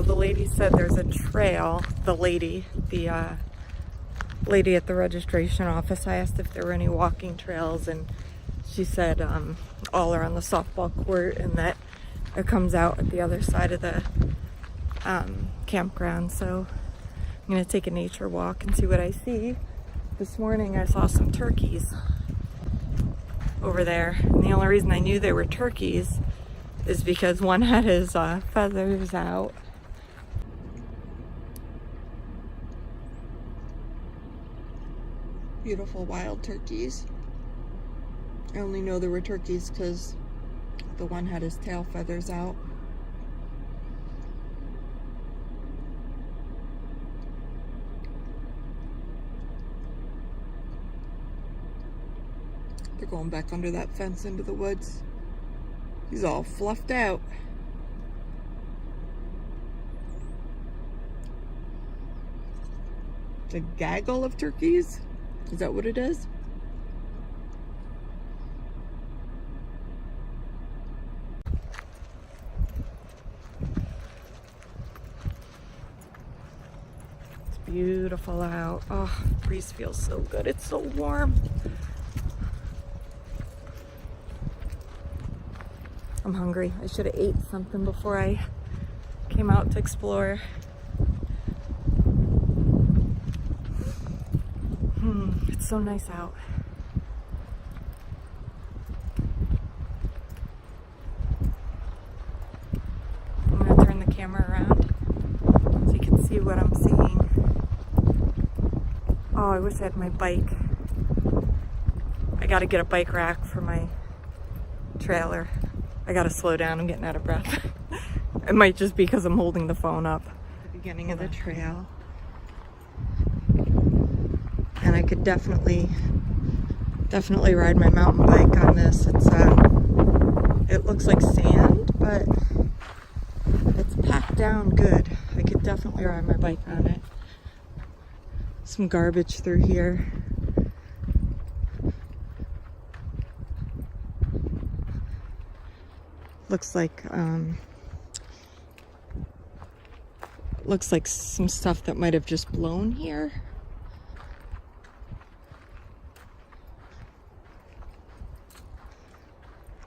the lady said there's a trail. The lady at the registration office, I asked if there were any walking trails, and she said all around the softball court, and that it comes out at the other side of the campground. So I'm gonna take a nature walk and see what I see. This morning I saw some turkeys over there, and the only reason I knew they were turkeys is because one had his feathers out. Beautiful wild turkeys. I only know there were turkeys because the one had his tail feathers out. They're going back under that fence into the woods. He's all fluffed out. It's a gaggle of turkeys? Is that what it is? It's beautiful out. Oh, the breeze feels so good. It's so warm. I'm hungry. I should have ate something before I came out to explore. It's so nice out. I'm gonna turn the camera around so you can see what I'm seeing. Oh, I wish I had my bike. I gotta get a bike rack for my trailer. I gotta slow down, I'm getting out of breath. It might just be because I'm holding the phone up. The beginning of the trail. And I could definitely ride my mountain bike on this. It looks like sand, but it's packed down good. I could definitely ride my bike on it. Some garbage through here. Looks like some stuff that might have just blown here.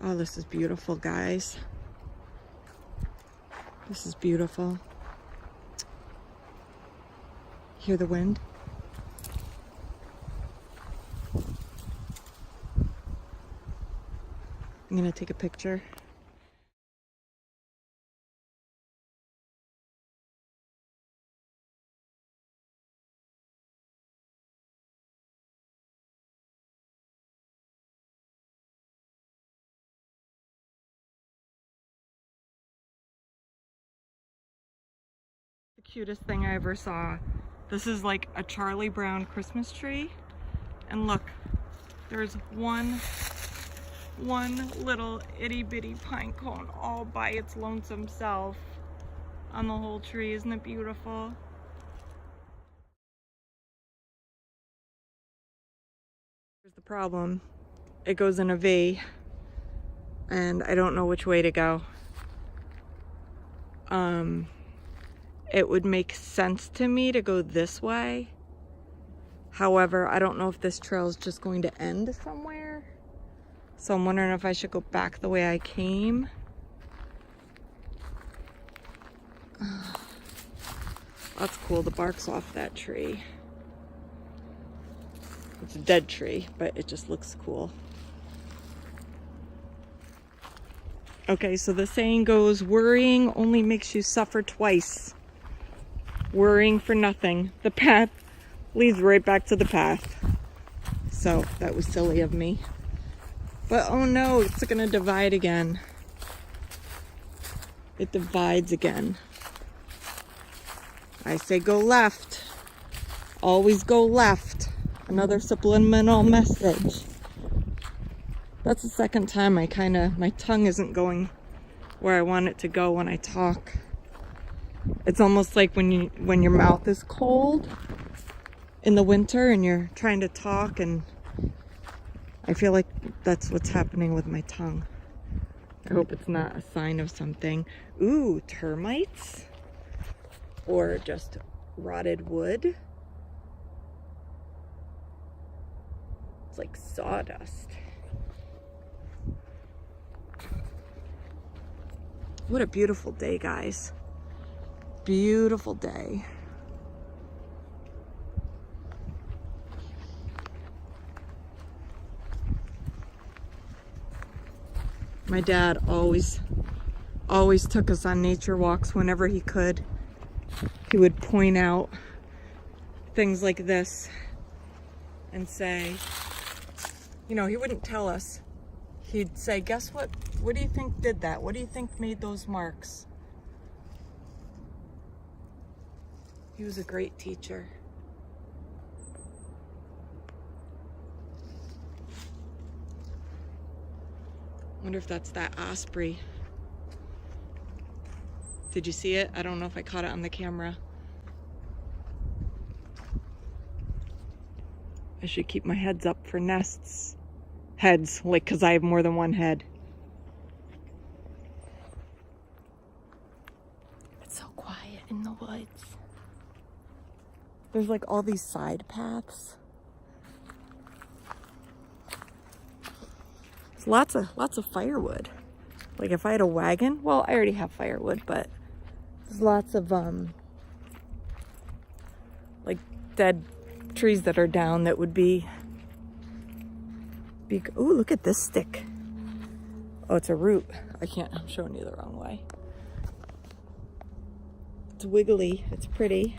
Oh, this is beautiful, guys. This is beautiful. Hear the wind? I'm gonna take a picture. The cutest thing I ever saw. This is like a Charlie Brown Christmas tree. And look, there's one little itty bitty pine cone all by its lonesome self on the whole tree. Isn't it beautiful? Here's the problem. It goes in a V and I don't know which way to go. It would make sense to me to go this way. However, I don't know if this trail is just going to end somewhere. So I'm wondering if I should go back the way I came. That's cool, the bark's off that tree. It's a dead tree, but it just looks cool. Okay, so the saying goes, worrying only makes you suffer twice. Worrying for nothing. The path leads right back to the path. So that was silly of me. But oh no, it's gonna divide again. It divides again. I say go left. Always go left. Another subliminal message. That's the second time my tongue isn't going where I want it to go when I talk. It's almost like when your mouth is cold in the winter and you're trying to talk, and I feel like that's what's happening with my tongue. I hope it's not a sign of something. Ooh, termites? or just rotted wood. It's like sawdust. What a beautiful day, guys. Beautiful day. My dad always took us on nature walks whenever he could. He would point out things like this and say, you know, he wouldn't tell us. He'd say, guess what? What do you think did that? What do you think made those marks? He was a great teacher. Wonder if that's that osprey. Did you see it? I don't know if I caught it on the camera. I should keep my heads up for heads, like, because I have more than one head. It's so quiet in the woods. There's like all these side paths. There's lots of firewood. Like if I had a wagon, well, I already have firewood, but there's lots of like dead trees that are down that would be oh, look at this stick. Oh, it's a root. I'm showing you the wrong way. It's wiggly. It's pretty.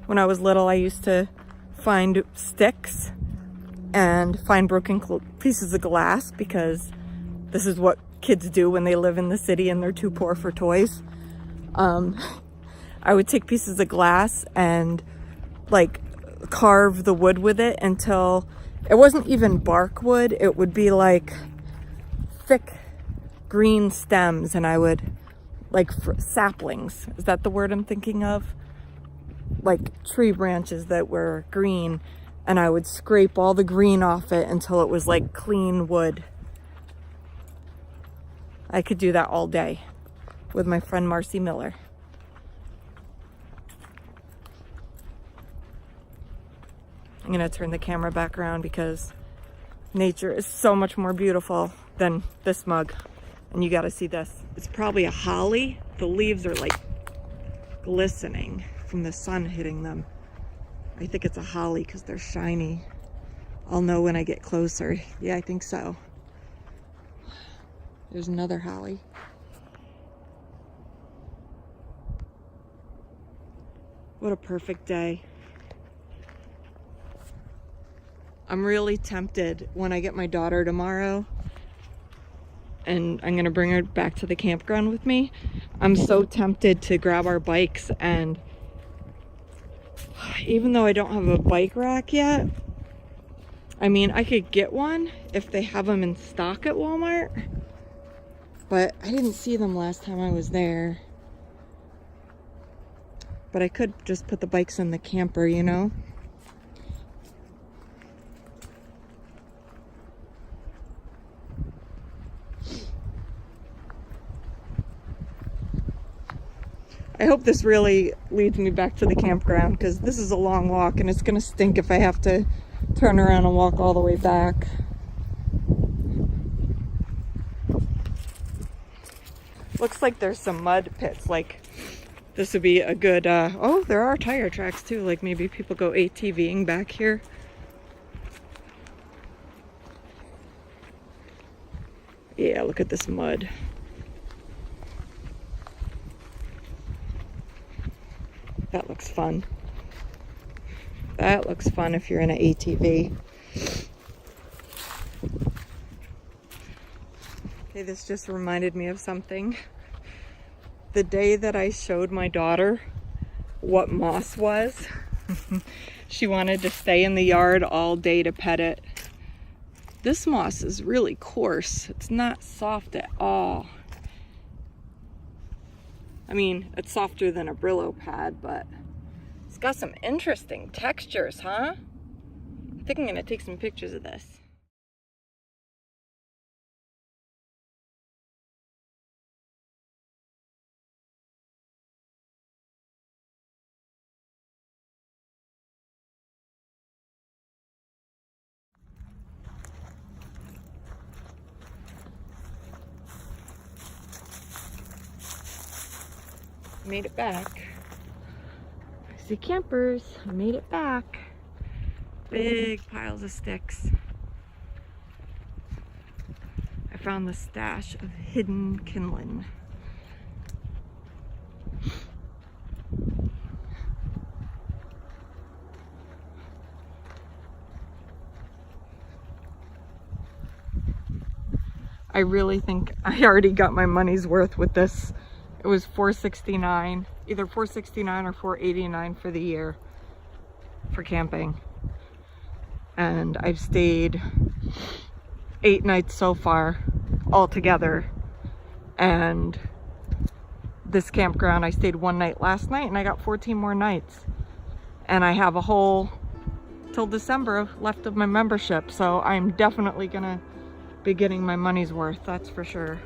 When I was little, I used to find sticks and find broken pieces of glass, because this is what kids do when they live in the city and they're too poor for toys. I would take pieces of glass and like carve the wood with it until it wasn't even bark wood. It would be like thick green stems, and I would like saplings. Is that the word I'm thinking of? Like tree branches that were green, and I would scrape all the green off it until it was like clean wood. I could do that all day with my friend Marcy Miller. I'm gonna turn the camera back around because nature is so much more beautiful than this mug. And you gotta see this. It's probably a holly. The leaves are like glistening from the sun hitting them. I think it's a holly because they're shiny. I'll know when I get closer. Yeah, I think so. There's another holly. What a perfect day. I'm really tempted when I get my daughter tomorrow and I'm gonna bring her back to the campground with me. I'm so tempted to grab our bikes, and even though I don't have a bike rack yet, I mean, I could get one if they have them in stock at Walmart, but I didn't see them last time I was there. But I could just put the bikes in the camper, you know? I hope this really leads me back to the campground, because this is a long walk and it's gonna stink if I have to turn around and walk all the way back. Looks like there's some mud pits. Like this would be a good, oh, there are tire tracks too. Like maybe people go ATVing back here. Yeah, look at this mud. That looks fun. That looks fun if you're in an ATV. Okay, this just reminded me of something. The day that I showed my daughter what moss was, she wanted to stay in the yard all day to pet it. This moss is really coarse. It's not soft at all. I mean, it's softer than a Brillo pad, but it's got some interesting textures, huh? I think I'm gonna take some pictures of this. Made it back. I see campers. I made it back. Big piles of sticks. I found the stash of hidden kindling. I really think I already got my money's worth with this. It was $469, either $469 or $489 for the year for camping. And I've stayed 8 nights so far all together. And this campground, I stayed 1 night last night and I got 14 more nights. And I have a whole till December left of my membership. So I'm definitely gonna be getting my money's worth, that's for sure.